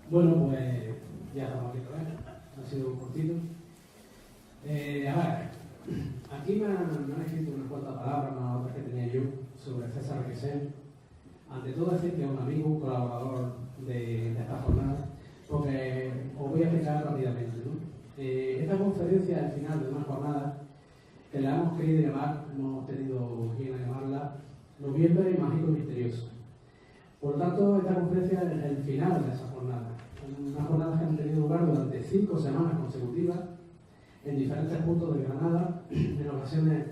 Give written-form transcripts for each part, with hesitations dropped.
Bueno, pues ya estamos aquí otra vez. Ha sido un cortito. A ver, aquí me han escrito unas cuantas palabras, más otras que tenía yo, sobre César Requesens. Ante todo decir que es un amigo, un colaborador de esta jornada, porque os voy a explicar rápidamente, ¿no? Esta conferencia es el final de una jornada que la hemos querido llamar, hemos tenido bien a llamarla, Noviembre Mágico y Misterioso. Por lo tanto, esta conferencia es el final de esa jornada. Unas jornadas que han tenido lugar durante 5 semanas consecutivas en diferentes puntos de Granada, en ocasiones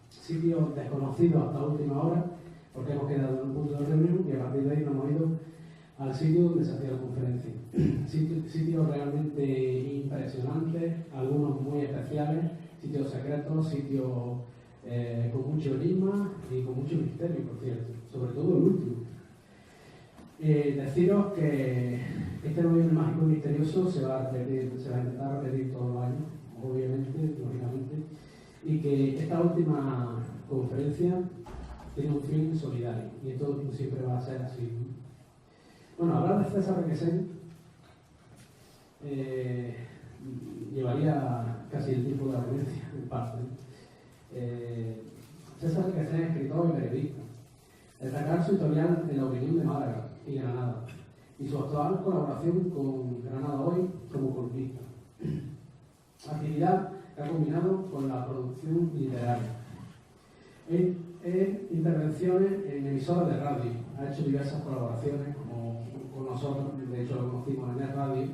sitios desconocidos hasta última hora, porque hemos quedado en un punto de reunión y a partir de ahí nos hemos ido al sitio donde se hacía la conferencia. Sitios realmente impresionantes, algunos muy especiales, sitios secretos, sitios con mucho enigma y con mucho misterio, por cierto, sobre todo el último. Deciros que este Noviembre Mágico y Misterioso se va a intentar repetir todos los años, obviamente, lógicamente, y que esta última conferencia tiene un fin solidario, y esto siempre va a ser así. Bueno, hablar de César Requesens llevaría casi el tiempo de la ponencia, en parte. César Requesens es escritor y periodista. Destacar su historial en La Opinión de Málaga y Granada, y su actual colaboración con Granada Hoy como columnista. Actividad que ha combinado con la producción literaria. Intervenciones en emisoras de radio. Ha hecho diversas colaboraciones con nosotros, de hecho lo conocimos en el radio.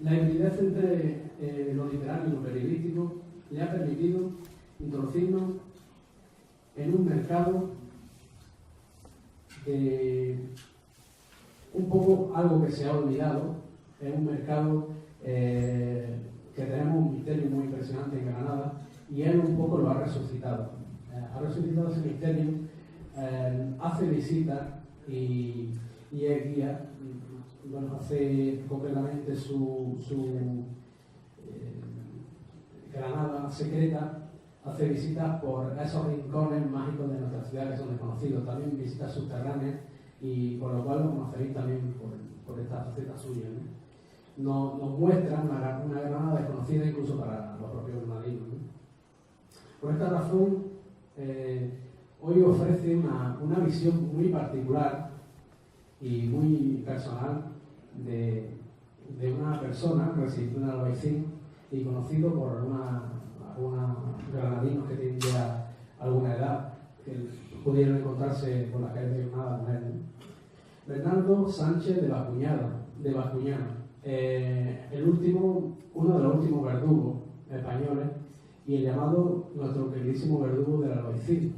La hibridez entre lo literario y lo periodístico le ha permitido introducirnos en un mercado un poco algo que se ha olvidado. Es un mercado que tenemos un misterio muy impresionante en Granada, y él un poco lo ha resucitado. Ha resucitado ese misterio, hace visitas y es guía. Bueno, hace concretamente su Granada secreta, hace visitas por esos rincones mágicos de nuestra ciudad que son desconocidos, también visitas subterráneas, y por lo cual lo conoceréis también por esta faceta suya, ¿no? Nos muestra una Granada desconocida incluso para los propios granadinos, ¿no? Por esta razón, hoy ofrece una visión muy particular y muy personal de una persona residente en Albaicín y conocido por algunos granadinos que tienen ya alguna edad, que pudieron encontrarse por las calles de Granada con él. Bernardo Sánchez de Bascuñana, uno de los últimos verdugos españoles, y el llamado nuestro queridísimo verdugo del Albaicín.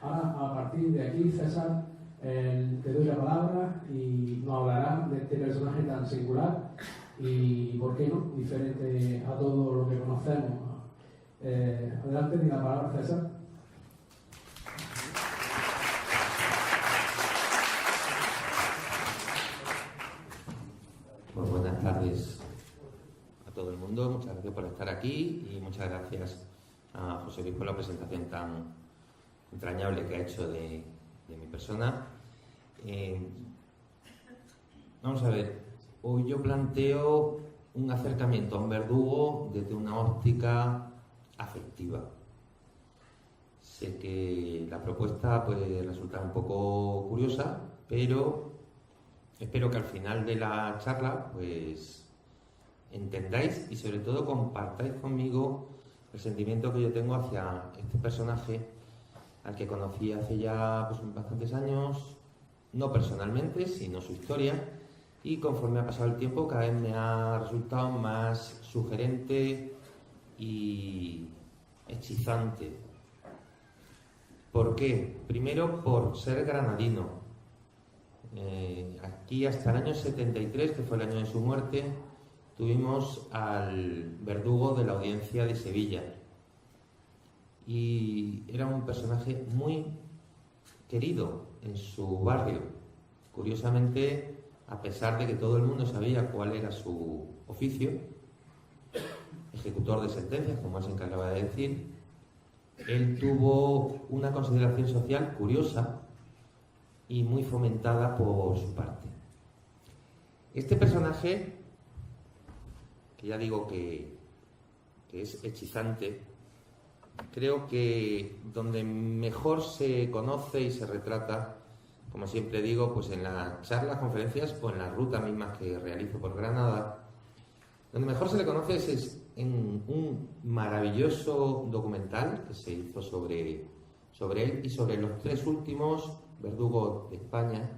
Ahora, a partir de aquí, César, te doy la palabra y nos hablará de este personaje tan singular y, ¿por qué no?, diferente a todo lo que conocemos. Adelante, tiene la palabra César. Pues buenas tardes a todo el mundo, muchas gracias por estar aquí y muchas gracias a José Luis por la presentación tan entrañable que ha hecho de mi persona. Vamos a ver, hoy yo planteo un acercamiento a un verdugo desde una óptica afectiva. Sé que la propuesta puede resultar un poco curiosa, pero espero que al final de la charla pues entendáis y sobre todo compartáis conmigo el sentimiento que yo tengo hacia este personaje al que conocí hace ya pues bastantes años, no personalmente, sino su historia, y conforme ha pasado el tiempo cada vez me ha resultado más sugerente y hechizante. ¿Por qué? Primero, por ser granadino. Aquí hasta el año 73, que fue el año de su muerte, tuvimos al verdugo de la Audiencia de Sevilla, y era un personaje muy querido en su barrio. Curiosamente, a pesar de que todo el mundo sabía cuál era su oficio, ejecutor de sentencias, como él se encargaba de decir, él tuvo una consideración social curiosa, y muy fomentada por su parte. Este personaje, que ya digo que es hechizante, creo que donde mejor se conoce y se retrata, como siempre digo, pues en las charlas, conferencias o en las rutas mismas que realizo por Granada, donde mejor se le conoce es en un maravilloso documental que se hizo sobre él y sobre los 3 últimos verdugos de España,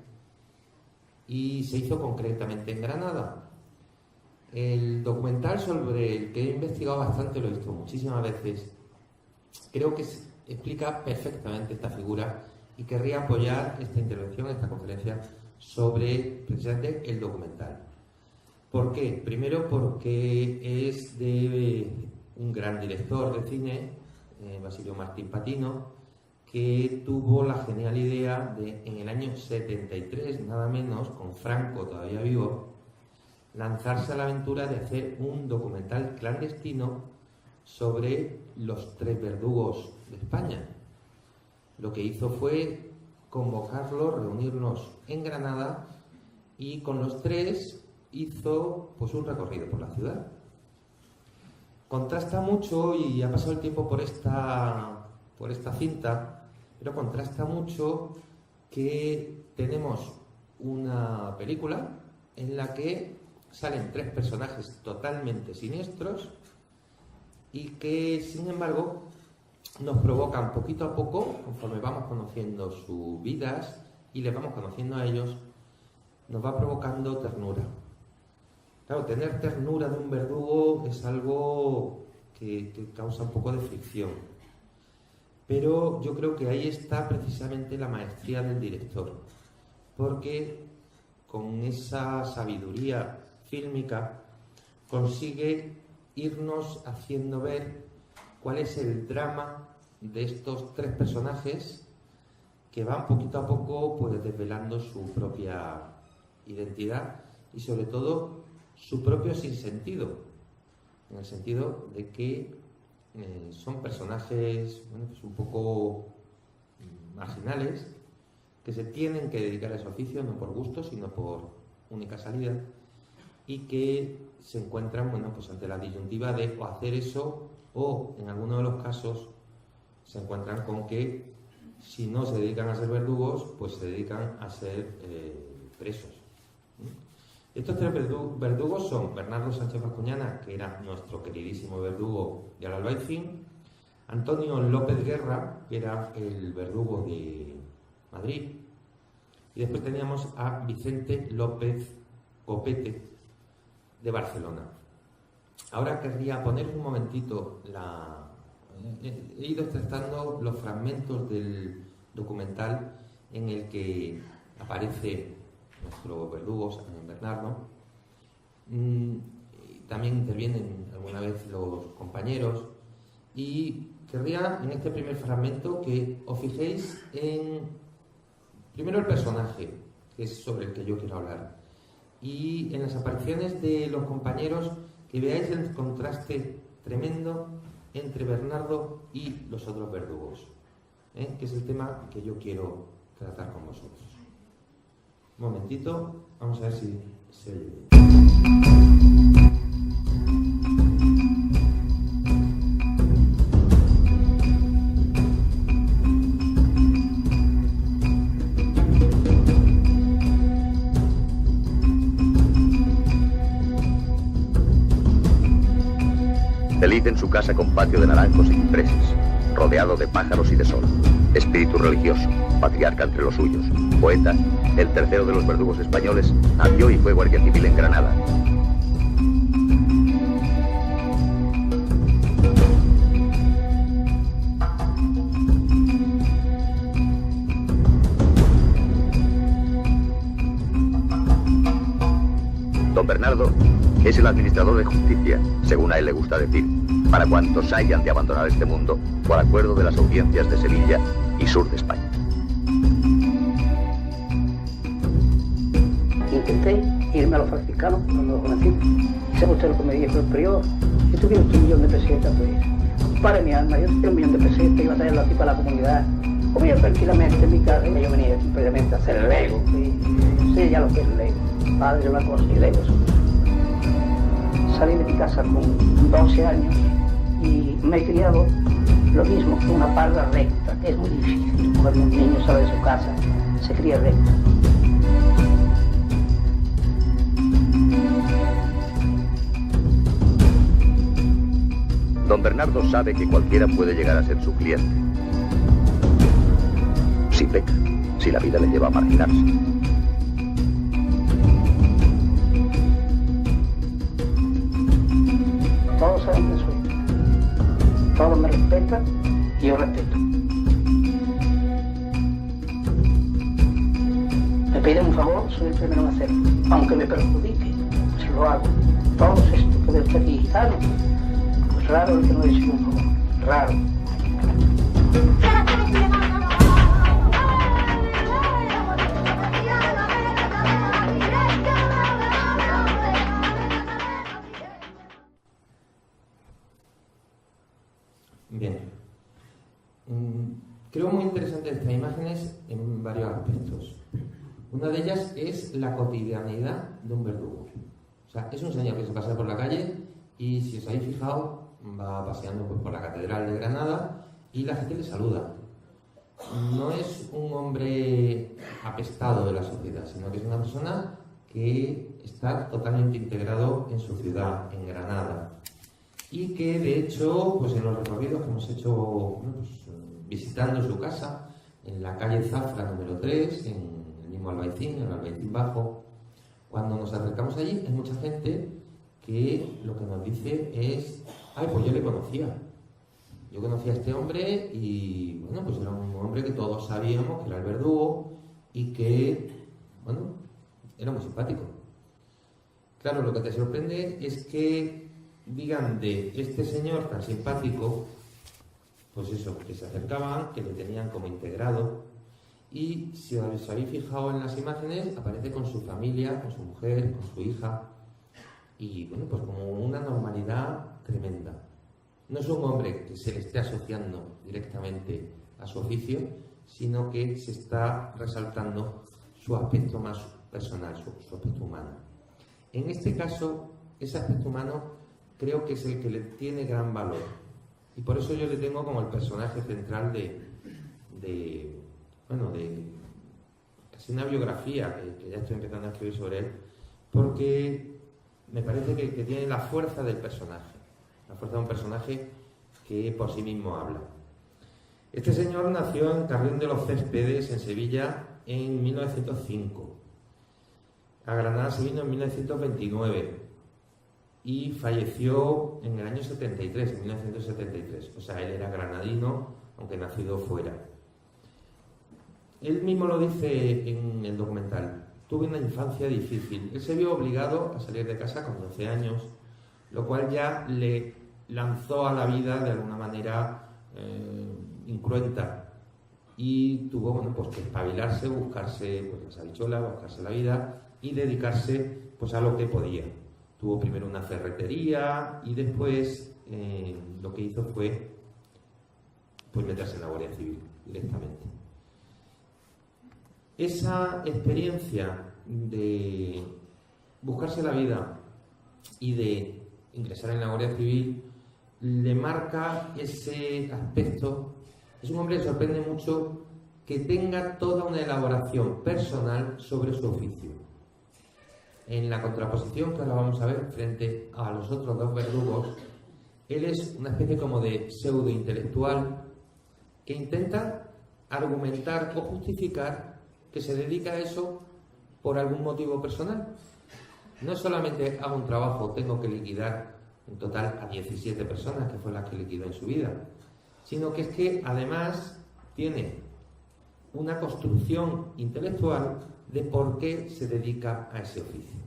y se hizo concretamente en Granada. El documental sobre el que he investigado bastante, lo he visto muchísimas veces, creo que explica perfectamente esta figura y querría apoyar esta intervención, esta conferencia, sobre precisamente el documental. ¿Por qué? Primero porque es de un gran director de cine, Basilio Martín Patino, que tuvo la genial idea de, en el año 73, nada menos, con Franco todavía vivo, lanzarse a la aventura de hacer un documental clandestino sobre los 3 verdugos de España. Lo que hizo fue convocarlos, reunirnos en Granada, y con los 3 hizo pues un recorrido por la ciudad. Contrasta mucho, y ha pasado el tiempo por esta cinta, pero contrasta mucho que tenemos una película en la que salen 3 personajes totalmente siniestros y que, sin embargo, nos provocan poquito a poco, conforme vamos conociendo sus vidas y les vamos conociendo a ellos, nos va provocando ternura. Claro, tener ternura de un verdugo es algo que causa un poco de fricción. Pero yo creo que ahí está precisamente la maestría del director, porque con esa sabiduría fílmica consigue irnos haciendo ver cuál es el drama de estos 3 personajes que van poquito a poco pues desvelando su propia identidad y sobre todo su propio sinsentido, en el sentido de que son personajes pues un poco marginales que se tienen que dedicar a ese oficio no por gusto sino por única salida, y que se encuentran pues ante la disyuntiva de o hacer eso, o en algunos de los casos se encuentran con que si no se dedican a ser verdugos pues se dedican a ser presos. Estos 3 verdugos son Bernardo Sánchez Bascuñana, que era nuestro queridísimo verdugo de Albaicín, Antonio López Guerra, que era el verdugo de Madrid, y después teníamos a Vicente López Copete, de Barcelona. Ahora querría poner un momentito he ido extractando los fragmentos del documental en el que aparece nuestro verdugo San Bernardo. También intervienen alguna vez los compañeros, y querría en este primer fragmento que os fijéis en primero el personaje, que es sobre el que yo quiero hablar, y en las apariciones de los compañeros, que veáis el contraste tremendo entre Bernardo y los otros verdugos, que es el tema que yo quiero tratar con vosotros. Un momentito, vamos a ver si se oye bien. Feliz en su casa con patio de naranjos y cipreses, rodeado de pájaros y de sol. Espíritu religioso, patriarca entre los suyos, poeta, el tercero de los verdugos españoles, nació y fue guardia civil en Granada. Don Bernardo es el administrador de justicia, según a él le gusta decir, para cuantos hayan de abandonar este mundo por acuerdo de las audiencias de Sevilla y sur de España. Intenté irme a los franciscanos cuando lo conocí. ¿Sabe usted lo que me dijo el prior? Si tuviera un millón de pesetas, pues, para mi alma, yo tengo 1 millón de pesetas, iba a traerlo aquí para la comunidad. Comía tranquilamente en mi casa, y yo venía simplemente a hacer el Lego, y sé ya lo que es el Lego. Padre una cosa y Lego es otra. Salí de mi casa con 12 años y me he criado lo mismo, con una parda recta, que es muy difícil. Cuando un niño sale de su casa, se cría recta. Don Bernardo sabe que cualquiera puede llegar a ser su cliente. Si peca, si la vida le lleva a marginarse. Todos saben quién soy. Todos me respetan y yo respeto. Me piden un favor, soy el primero en hacerlo. Aunque me perjudique, pues lo hago. Todos estos que deben ser gitanos, pues raro el que no dice un favor. Raro. Bien. Creo muy interesante estas imágenes en varios aspectos. Una de ellas es la cotidianidad de un verdugo. O sea, es un señor que se pasa por la calle y, si os habéis fijado, va paseando pues, por la Catedral de Granada y la gente le saluda. No es un hombre apestado de la sociedad, sino que es una persona que está totalmente integrado en su ciudad, en Granada. Y que, de hecho, pues en los recorridos que hemos hecho, bueno, pues, visitando su casa, en la calle Zafra número 3, en el mismo Albaicín, en el Albaicín Bajo, cuando nos acercamos allí, hay mucha gente que lo que nos dice es: ay, pues yo le conocía. Yo conocía a este hombre y, bueno, pues era un hombre que todos sabíamos que era el verdugo y que, bueno, era muy simpático. Claro, lo que te sorprende es que digan de este señor tan simpático, pues eso, que se acercaban, que le tenían como integrado, y si os habéis fijado en las imágenes, aparece con su familia, con su mujer, con su hija, y bueno, pues como una normalidad tremenda. No es un hombre que se le esté asociando directamente a su oficio, sino que se está resaltando su aspecto más personal, su aspecto humano. En este caso, ese aspecto humano creo que es el que le tiene gran valor. Y por eso yo le tengo como el personaje central de casi una biografía que ya estoy empezando a escribir sobre él, porque me parece que tiene la fuerza del personaje, la fuerza de un personaje que por sí mismo habla. Este señor nació en Carrión de los Céspedes, en Sevilla, en 1905. A Granada se vino en 1929. Y falleció en el año 73, en 1973. O sea, él era granadino, aunque nacido fuera. Él mismo lo dice en el documental: tuve una infancia difícil. Él se vio obligado a salir de casa con 12 años, lo cual ya le lanzó a la vida de alguna manera incruenta. Y tuvo, bueno, pues que espabilarse, buscarse pues, las habichuelas, buscarse la vida y dedicarse pues, a lo que podía. Tuvo primero una ferretería y después lo que hizo fue pues meterse en la Guardia Civil directamente. Esa experiencia de buscarse la vida y de ingresar en la Guardia Civil le marca ese aspecto. Es un hombre que sorprende mucho que tenga toda una elaboración personal sobre su oficio. En la contraposición que ahora vamos a ver frente a los otros dos verdugos, él es una especie como de pseudo-intelectual que intenta argumentar o justificar que se dedica a eso por algún motivo personal. No es solamente hago un trabajo, tengo que liquidar en total a 17 personas, que fue las que liquidó en su vida, sino que es que además tiene una construcción intelectual de por qué se dedica a ese oficio.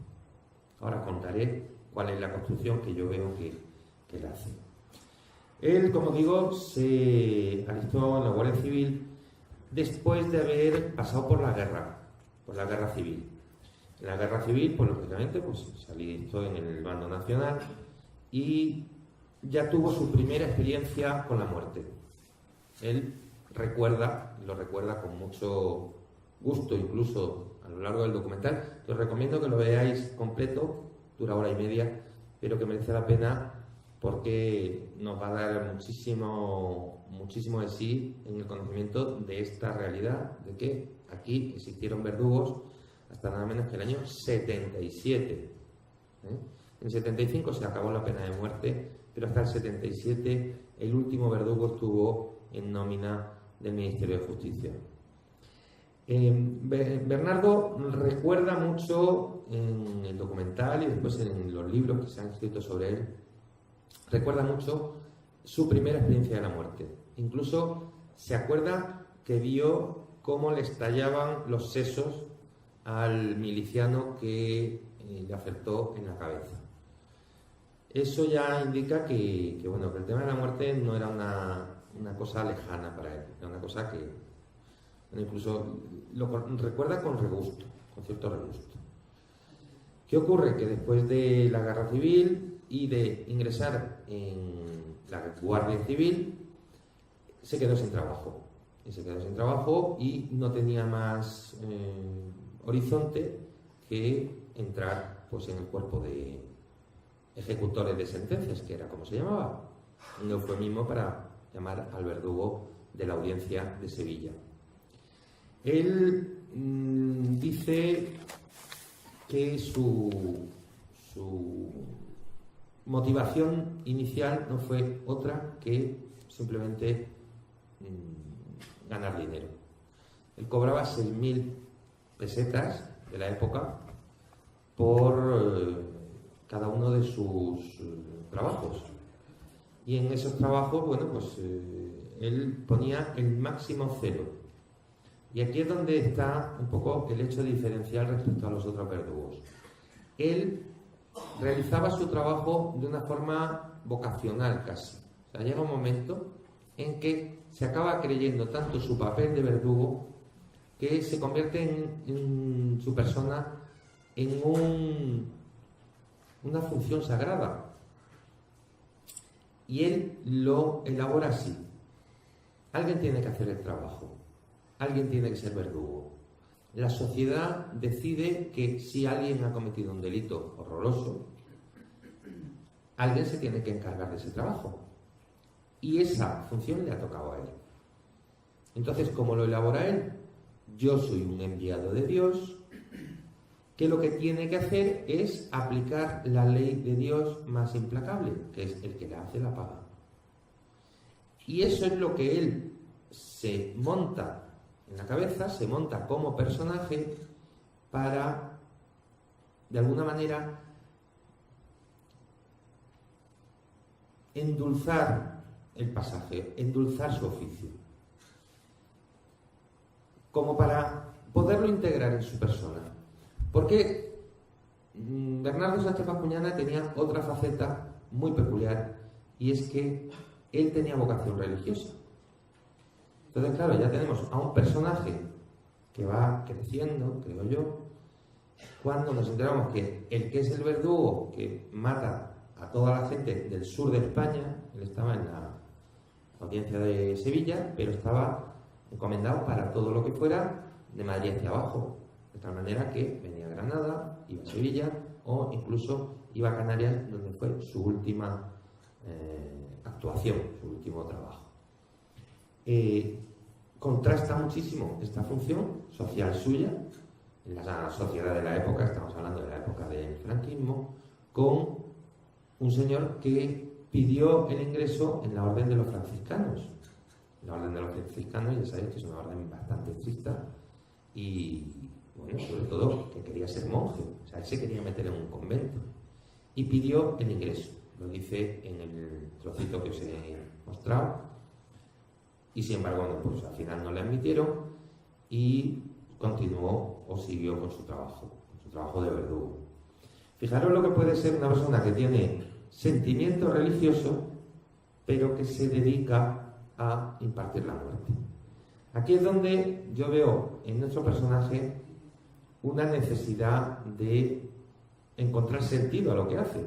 Ahora contaré cuál es la construcción que yo veo que él hace. Él, como digo, se alistó en la Guardia Civil después de haber pasado por la guerra civil. En la guerra civil, pues lógicamente, pues se alistó en el bando nacional y ya tuvo su primera experiencia con la muerte. Él lo recuerda con mucho gusto, incluso a lo largo del documental. Os recomiendo que lo veáis completo, dura 1 hora y media, pero que merece la pena porque nos va a dar muchísimo de sí en el conocimiento de esta realidad, de que aquí existieron verdugos hasta nada menos que el año 77. En el 75 se acabó la pena de muerte, pero hasta el 77 el último verdugo estuvo en nómina del Ministerio de Justicia. Bernardo recuerda mucho en el documental y después en los libros que se han escrito sobre él, recuerda mucho su primera experiencia de la muerte. Incluso se acuerda que vio cómo le estallaban los sesos al miliciano que le afectó en la cabeza. Eso ya indica que el tema de la muerte no era una cosa lejana para él, era una cosa que incluso lo recuerda con regusto, con cierto regusto. ¿Qué ocurre? Que después de la guerra civil y de ingresar en la Guardia Civil, se quedó sin trabajo. Y no tenía más horizonte que entrar pues, en el cuerpo de ejecutores de sentencias, que era como se llamaba, un eufemismo para llamar al verdugo de la Audiencia de Sevilla. Él dice que su motivación inicial no fue otra que simplemente ganar dinero. Él cobraba 6.000 pesetas de la época por cada uno de sus trabajos. Y en esos trabajos, él ponía el máximo cero. Y aquí es donde está un poco el hecho diferencial respecto a los otros verdugos. Él realizaba su trabajo de una forma vocacional casi. O sea, llega un momento en que se acaba creyendo tanto su papel de verdugo que se convierte en su persona en una función sagrada. Y él lo elabora así. Alguien tiene que hacer el trabajo. Alguien tiene que ser verdugo. La sociedad decide que si alguien ha cometido un delito horroroso, alguien se tiene que encargar de ese trabajo. Y esa función le ha tocado a él. Entonces, ¿cómo lo elabora él? Yo soy un enviado de Dios, que lo que tiene que hacer es aplicar la ley de Dios más implacable, que es el que le hace la paga. Y eso es lo que él se monta en la cabeza, se monta como personaje para, de alguna manera, endulzar el pasaje, endulzar su oficio, como para poderlo integrar en su persona. Porque Bernardo Sánchez Bascuñana tenía otra faceta muy peculiar, y es que él tenía vocación religiosa. Entonces, claro, ya tenemos a un personaje que va creciendo, creo yo, cuando nos enteramos que el que es el verdugo que mata a toda la gente del sur de España, él estaba en la Audiencia de Sevilla, pero estaba encomendado para todo lo que fuera de Madrid hacia abajo, de tal manera que venía a Granada, iba a Sevilla o incluso iba a Canarias, donde fue su última actuación, su último trabajo. Contrasta muchísimo esta función social suya en la sociedad de la época, estamos hablando de la época del franquismo, con un señor que pidió el ingreso en la Orden de los Franciscanos. La Orden de los Franciscanos, ya sabéis que es una orden bastante estricta y, sobre todo, que quería ser monje. O sea, él se quería meter en un convento y pidió el ingreso. Lo dice en el trocito que os he mostrado. Y sin embargo, al final no le admitieron y continuó o siguió con su trabajo de verdugo. Fijaros lo que puede ser una persona que tiene sentimiento religioso, pero que se dedica a impartir la muerte. Aquí es donde yo veo en nuestro personaje una necesidad de encontrar sentido a lo que hace,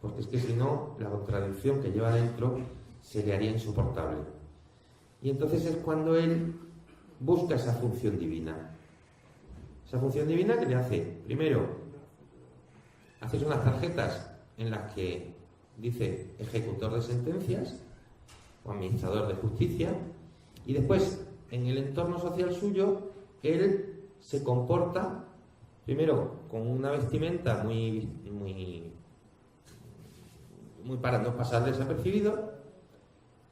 porque es que si no, la contradicción que lleva dentro se le haría insoportable. Y entonces es cuando él busca esa función divina. Esa función divina que le hace, primero, haces unas tarjetas en las que dice ejecutor de sentencias o administrador de justicia, y después, en el entorno social suyo, él se comporta, primero, con una vestimenta muy para no pasar desapercibido,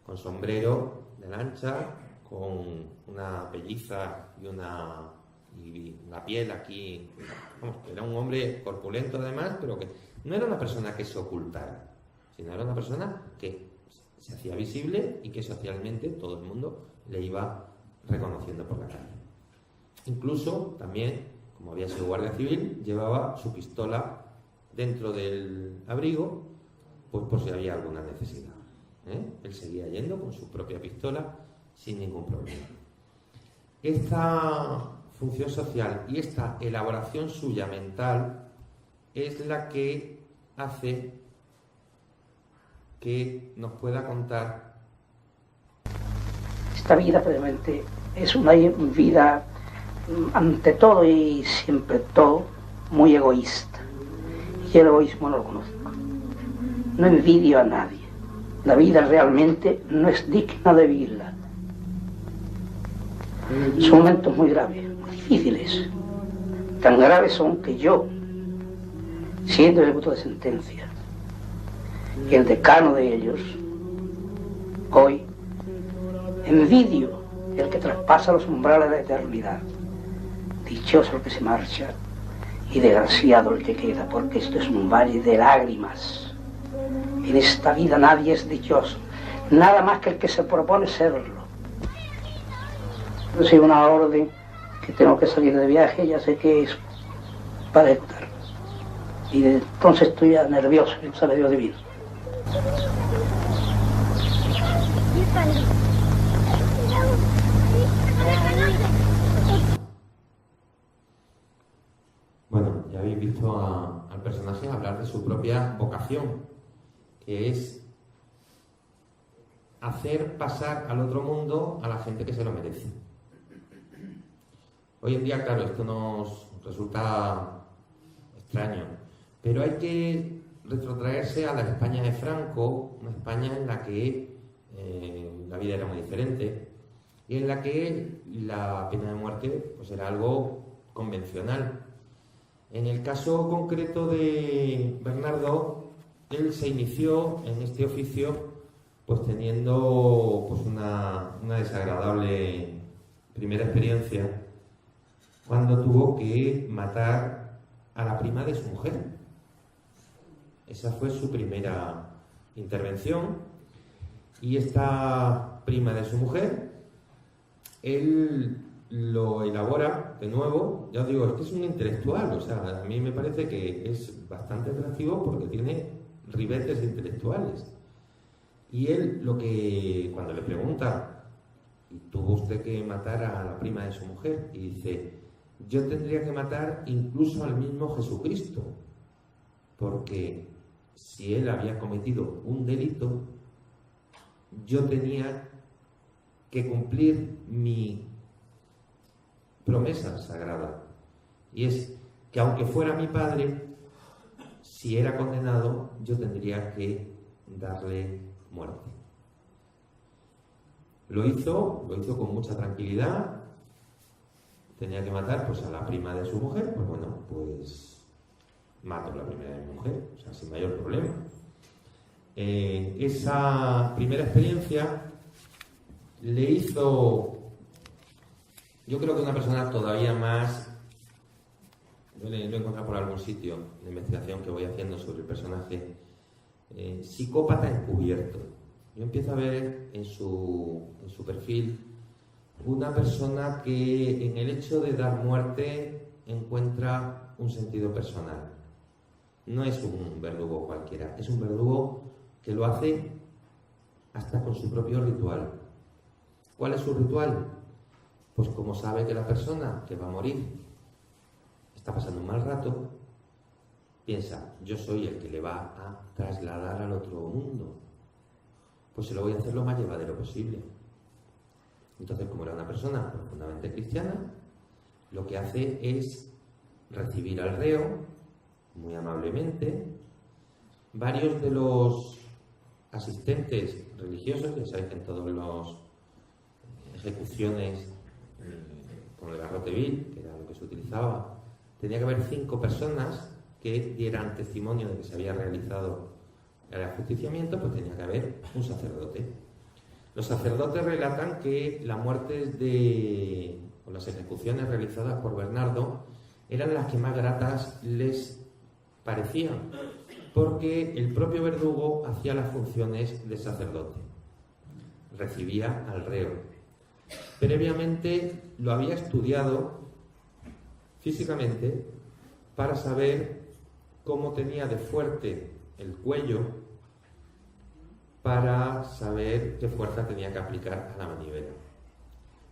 con sombrero de lancha, con una pelliza y una piel aquí. Vamos, era un hombre corpulento además, pero que no era una persona que se ocultara, sino era una persona que se hacía visible y que socialmente todo el mundo le iba reconociendo por la calle. Incluso también, como había sido guardia civil, llevaba su pistola dentro del abrigo, pues por si había alguna necesidad. Él seguía yendo con su propia pistola sin ningún problema. Esta función social y esta elaboración suya mental es la que hace que nos pueda contar. Esta vida precisamente es una vida ante todo y siempre todo muy egoísta, y el egoísmo no lo conozco. No envidio a nadie. La vida realmente no es digna de vivirla. Son momentos muy graves, muy difíciles. Tan graves son que yo, siendo ejecutor de sentencia y el decano de ellos, hoy envidio el que traspasa los umbrales de la eternidad. Dichoso el que se marcha y desgraciado el que queda, porque esto es un valle de lágrimas. En esta vida nadie es dichoso, nada más que el que se propone serlo. Yo soy una orden que tengo que salir de viaje, ya sé que es para ejecutar. Y entonces estoy ya nervioso, no sabe Dios divino. Bueno, ya habéis visto al personaje hablar de su propia vocación, que es hacer pasar al otro mundo a la gente que se lo merece. Hoy en día, claro, esto nos resulta extraño, pero hay que retrotraerse a la España de Franco, una España en la que la vida era muy diferente y en la que la pena de muerte pues era algo convencional. En el caso concreto de Bernardo, él se inició en este oficio pues teniendo pues una desagradable primera experiencia cuando tuvo que matar a la prima de su mujer. Esa fue su primera intervención, y esta prima de su mujer, él lo elabora de nuevo. Ya os digo, es que es un intelectual, o sea, a mí me parece que es bastante atractivo porque tiene ribetes intelectuales. Y él cuando le pregunta, ¿tuvo usted que matar a la prima de su mujer? Y dice, yo tendría que matar incluso al mismo Jesucristo, porque si él había cometido un delito, yo tenía que cumplir mi promesa sagrada, y es que aunque fuera mi padre, si era condenado, yo tendría que darle muerte. Lo hizo con mucha tranquilidad. Tenía que matar pues a la prima de su mujer, pues bueno, pues mato a la prima de mi mujer, o sea, sin mayor problema. Esa primera experiencia le hizo, yo creo que una persona todavía más, lo he encontrado por algún sitio de investigación que voy haciendo sobre el personaje, psicópata encubierto. Yo empiezo a ver en su perfil una persona que en el hecho de dar muerte encuentra un sentido personal. No es un verdugo cualquiera, es un verdugo que lo hace hasta con su propio ritual. ¿Cuál es su ritual? Pues como sabe que la persona que va a morir está pasando un mal rato, piensa, yo soy el que le va a trasladar al otro mundo, pues se lo voy a hacer lo más llevadero posible. Entonces, como era una persona profundamente cristiana, lo que hace es recibir al reo muy amablemente. Varios de los asistentes religiosos, ya sabéis que en todas las ejecuciones con el garrote vil, que era lo que se utilizaba, tenía que haber 5 personas que dieran testimonio de que se había realizado el ajusticiamiento, pues tenía que haber un sacerdote. Los sacerdotes relatan que las muertes o las ejecuciones realizadas por Bernardo eran las que más gratas les parecían, porque el propio verdugo hacía las funciones de sacerdote, recibía al reo. Previamente lo había estudiado físicamente para saber cómo tenía de fuerte el cuello, para saber qué fuerza tenía que aplicar a la manivela.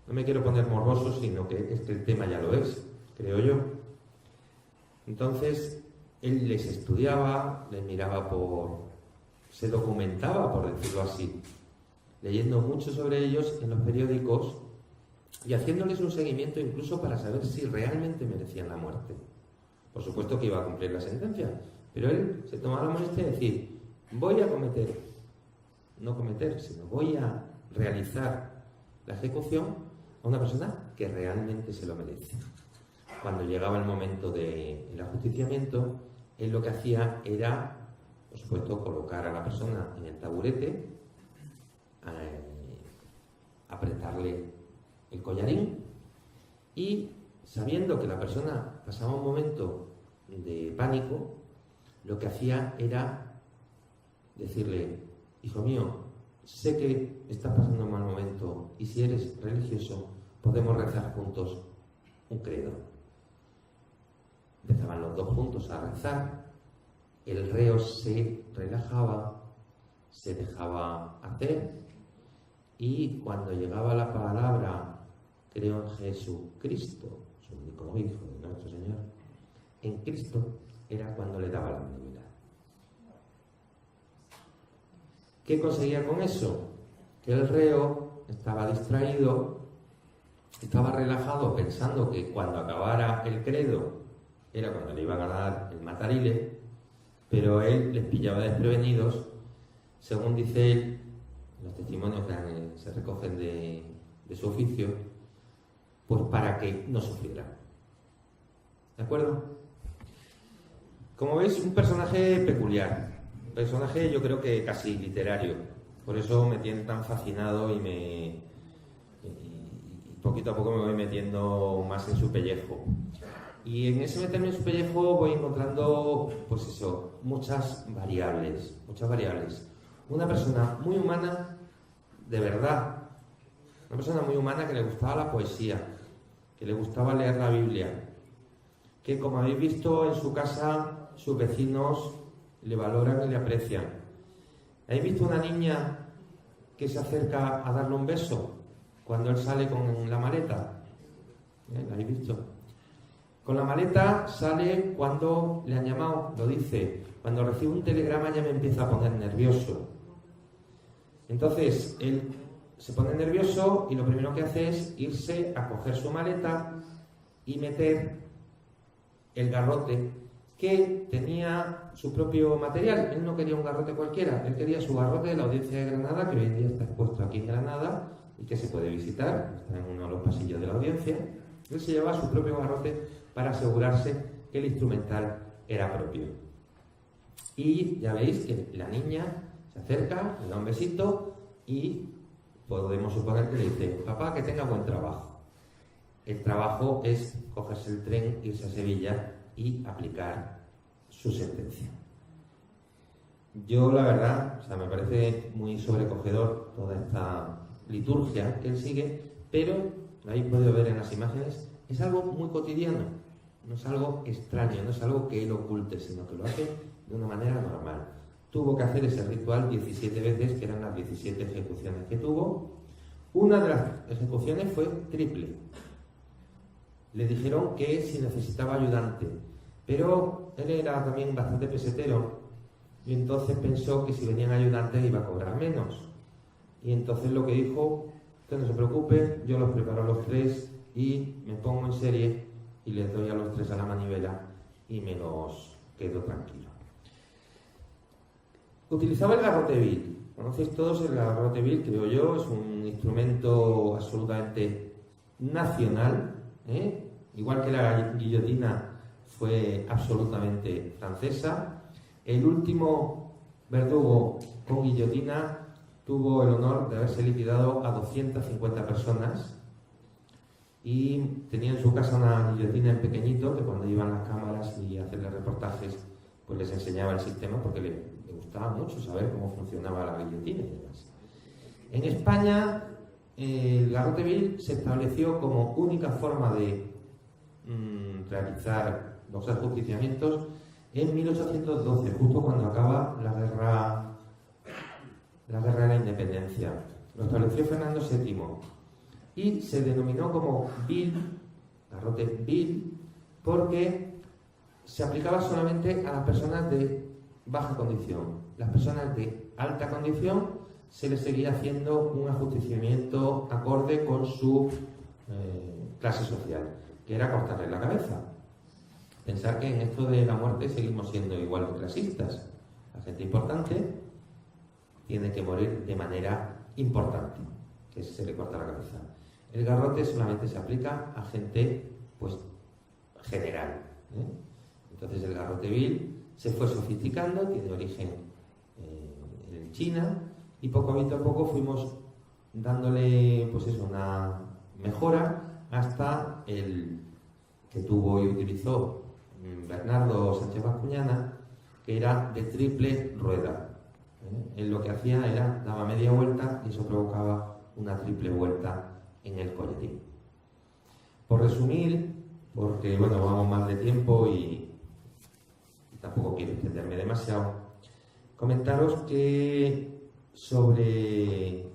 No me quiero poner morboso, sino que es que el tema ya lo es, creo yo. Entonces, él les estudiaba, les miraba se documentaba, por decirlo así, leyendo mucho sobre ellos en los periódicos y haciéndoles un seguimiento incluso para saber si realmente merecían la muerte. Por supuesto que iba a cumplir la sentencia, pero él se tomaba la molestia de decir, voy a voy a realizar la ejecución a una persona que realmente se lo merece. Cuando llegaba el momento del ajusticiamiento, él lo que hacía era, por supuesto, colocar a la persona en el taburete, apretarle el collarín y, sabiendo que la persona pasaba un momento de pánico, lo que hacía era decirle, hijo mío, sé que estás pasando un mal momento y si eres religioso podemos rezar juntos un credo. Empezaban los dos juntos a rezar, el reo se relajaba, se dejaba hacer y cuando llegaba la palabra creo en Jesucristo, su único Hijo de nuestro Señor, en Cristo era cuando le daba la manivela. ¿Qué conseguía con eso? Que el reo estaba distraído, estaba relajado pensando que cuando acabara el credo era cuando le iban a dar el matarile, pero él les pillaba desprevenidos, según dice él, los testimonios que se recogen de su oficio, pues para que no sufriera. ¿De acuerdo? Como veis, un personaje peculiar. Personaje yo creo que casi literario, por eso me tiene tan fascinado y poquito a poco me voy metiendo más en su pellejo. Y en ese meterme en su pellejo voy encontrando, pues eso, muchas variables. Una persona muy humana, de verdad, una persona muy humana que le gustaba la poesía, que le gustaba leer la Biblia, que como habéis visto en su casa, sus vecinos le valoran y le aprecian. ¿Habéis visto una niña que se acerca a darle un beso cuando él sale con la maleta? ¿La habéis visto? Con la maleta sale cuando le han llamado, lo dice, cuando recibe un telegrama ya me empieza a poner nervioso. Entonces, él se pone nervioso y lo primero que hace es irse a coger su maleta y meter el garrote que tenía su propio material. Él no quería un garrote cualquiera, él quería su garrote de la Audiencia de Granada, que hoy en día está expuesto aquí en Granada y que se puede visitar, está en uno de los pasillos de la audiencia. Él se llevaba su propio garrote para asegurarse que el instrumental era propio. Y ya veis que la niña se acerca, le da un besito y podemos suponer que le dice, papá, que tenga buen trabajo. El trabajo es cogerse el tren, irse a Sevilla y aplicar su sentencia. Yo, la verdad, me parece muy sobrecogedor toda esta liturgia que él sigue, pero, lo habéis podido ver en las imágenes, es algo muy cotidiano, no es algo extraño, no es algo que él oculte, sino que lo hace de una manera normal. Tuvo que hacer ese ritual 17 veces, que eran las 17 ejecuciones que tuvo. Una de las ejecuciones fue triple. Le dijeron que si necesitaba ayudante, pero él era también bastante pesetero y entonces pensó que si venían ayudantes iba a cobrar menos. Y entonces lo que dijo Usted no se preocupe, yo los preparo a los 3 y me pongo en serie y les doy a los 3 a la manivela y me los quedo tranquilo. Utilizaba el garrote vil. Conocéis todos el garrote vil, creo yo, es un instrumento absolutamente nacional, igual que la guillotina fue absolutamente francesa. El último verdugo con guillotina tuvo el honor de haberse liquidado a 250 personas y tenía en su casa una guillotina en pequeñito que cuando iban las cámaras y a hacerle reportajes pues les enseñaba el sistema porque le gustaba mucho saber cómo funcionaba la guillotina y demás. En España el garrote vil se estableció como única forma de realizar los ajusticiamientos en 1812, justo cuando acaba la guerra de la independencia. Lo estableció Fernando VII y se denominó como vil, garrote vil, porque se aplicaba solamente a las personas de baja condición. Las personas de alta condición se les seguía haciendo un ajusticiamiento acorde con su clase social, que era cortarle la cabeza. Pensar que en esto de la muerte seguimos siendo igual de clasistas. La gente importante tiene que morir de manera importante, que se le corta la cabeza. El garrote solamente se aplica a gente pues general, Entonces el garrote vil se fue sofisticando, tiene origen en China y poco a poco fuimos dándole pues eso, una mejora hasta el que tuvo y utilizó Bernardo Sánchez Bascuñana, que era de triple rueda. Él lo que hacía era, daba media vuelta y eso provocaba una triple vuelta en el collarín. Por resumir, porque bueno, vamos mal de tiempo y tampoco quiero extenderme demasiado, comentaros que sobre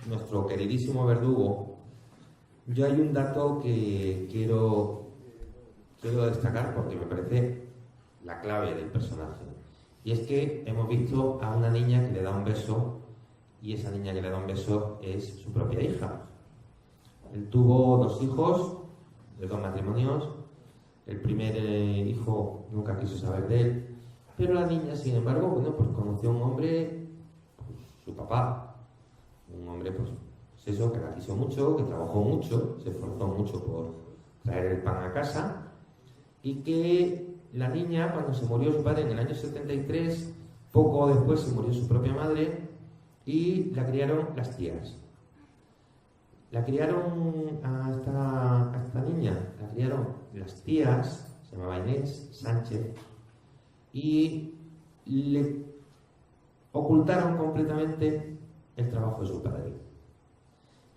nuestro queridísimo verdugo, yo hay un dato que quiero destacar porque me parece la clave del personaje. Y es que hemos visto a una niña que le da un beso y esa niña que le da un beso es su propia hija. Él tuvo 2 hijos de 2 matrimonios. El primer hijo nunca quiso saber de él, pero la niña, sin embargo, bueno, pues conoció a un hombre, pues, su papá, un hombre, pues eso, que la quiso mucho, que trabajó mucho, se esforzó mucho por traer el pan a casa, y que la niña, cuando se murió su padre en el año 73, poco después se murió su propia madre y la criaron las tías. La criaron a esta niña, la criaron las tías, se llamaba Inés Sánchez, y le ocultaron completamente el trabajo de su padre.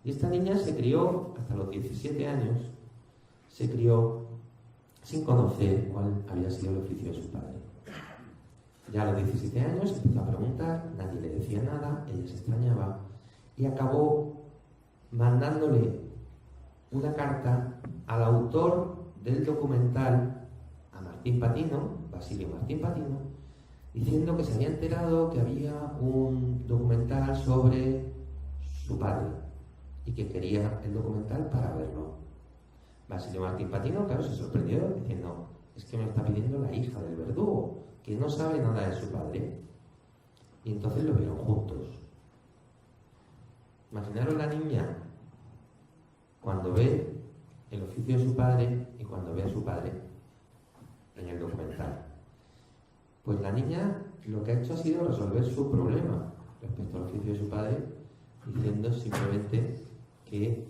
Y esta niña se crió hasta los 17 años, se crió sin conocer cuál había sido el oficio de su padre. Ya a los 17 años empezó a preguntar, nadie le decía nada, ella se extrañaba y acabó mandándole una carta al autor del documental, a Martín Patino, Basilio Martín Patino, diciendo que se había enterado que había un documental sobre su padre y que quería el documental para verlo. Basilio Martín Patino, claro, se sorprendió diciendo, es que me está pidiendo la hija del verdugo, que no sabe nada de su padre. Y entonces lo vieron juntos. Imaginaros la niña cuando ve el oficio de su padre y cuando ve a su padre en el documental. Pues la niña lo que ha hecho ha sido resolver su problema respecto al oficio de su padre, diciendo simplemente que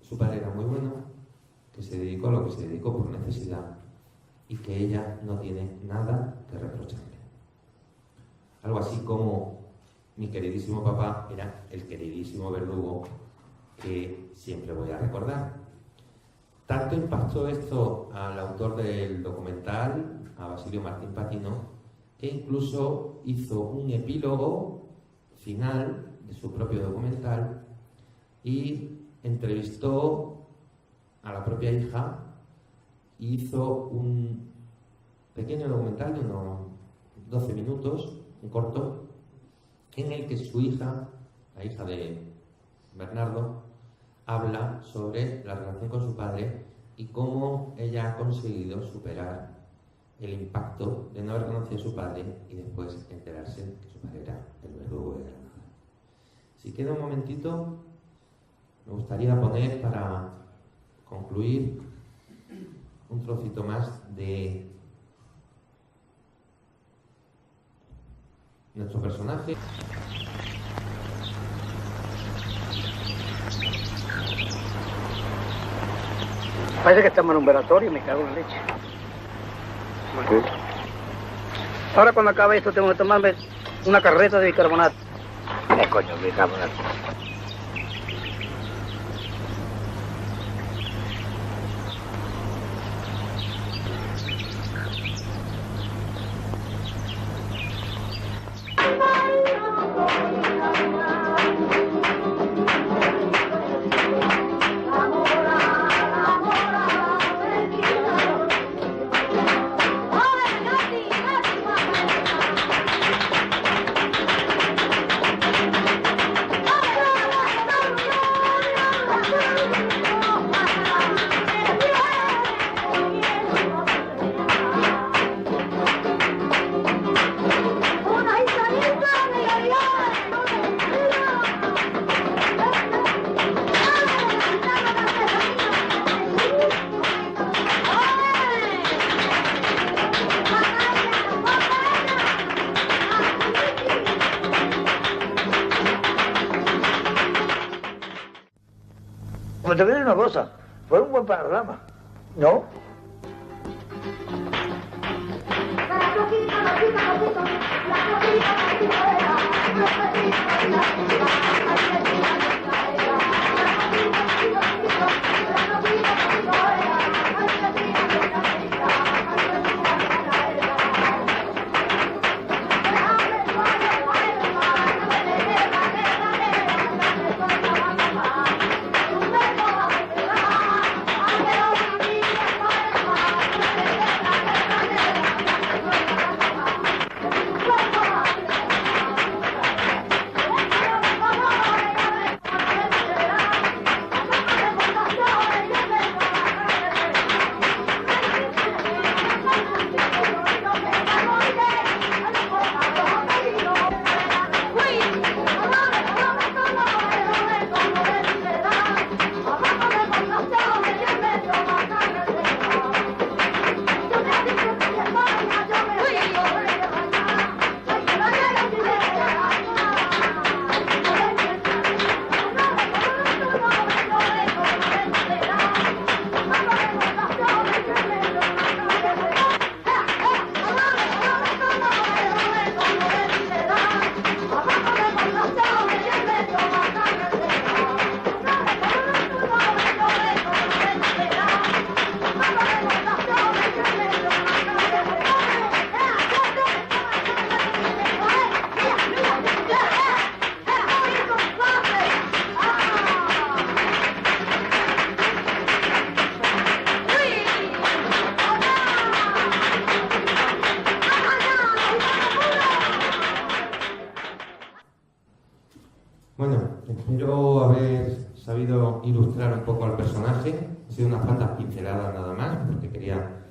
su padre era muy bueno, que se dedicó a lo que se dedicó por necesidad y que ella no tiene nada que reprocharle. Algo así como mi queridísimo papá era el queridísimo verdugo que siempre voy a recordar. Tanto impactó esto al autor del documental, a Basilio Martín Patino, que incluso hizo un epílogo final de su propio documental y entrevistó a la propia hija y hizo un pequeño documental de unos 12 minutos, un corto, en el que su hija, la hija de Bernardo, habla sobre la relación con su padre y cómo ella ha conseguido superar el impacto de no haber conocido a su padre y después enterarse que su padre era el verdugo de Granada. Si queda un momentito, me gustaría poner para concluir un trocito más de nuestro personaje. Parece que estamos en un velatorio y me cago en leche. ¿Sí? Ahora cuando acabe esto tengo que tomarme una carreta de bicarbonato. ¿Qué coño bicarbonato? Pues te diré una cosa, fue un buen panorama, ¿no? Bueno, espero haber sabido ilustrar un poco al personaje. Ha sido unas cuantas pinceladas nada más, porque quería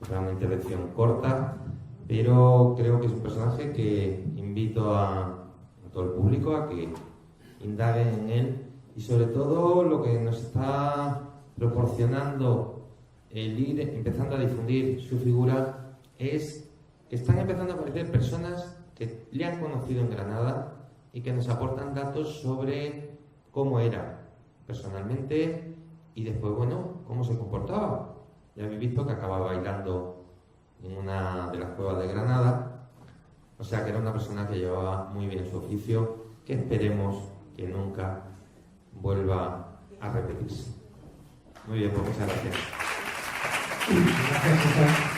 hacer una intervención corta, pero creo que es un personaje que invito a todo el público a que indaguen en él y sobre todo lo que nos está proporcionando el ir empezando a difundir su figura es que están empezando a aparecer personas que le han conocido en Granada y que nos aportan datos sobre cómo era personalmente y después, bueno, cómo se comportaba. Ya habéis visto que acababa bailando en una de las cuevas de Granada, o sea que era una persona que llevaba muy bien su oficio, que esperemos que nunca vuelva a repetirse. Muy bien, pues muchas gracias. Gracias, César.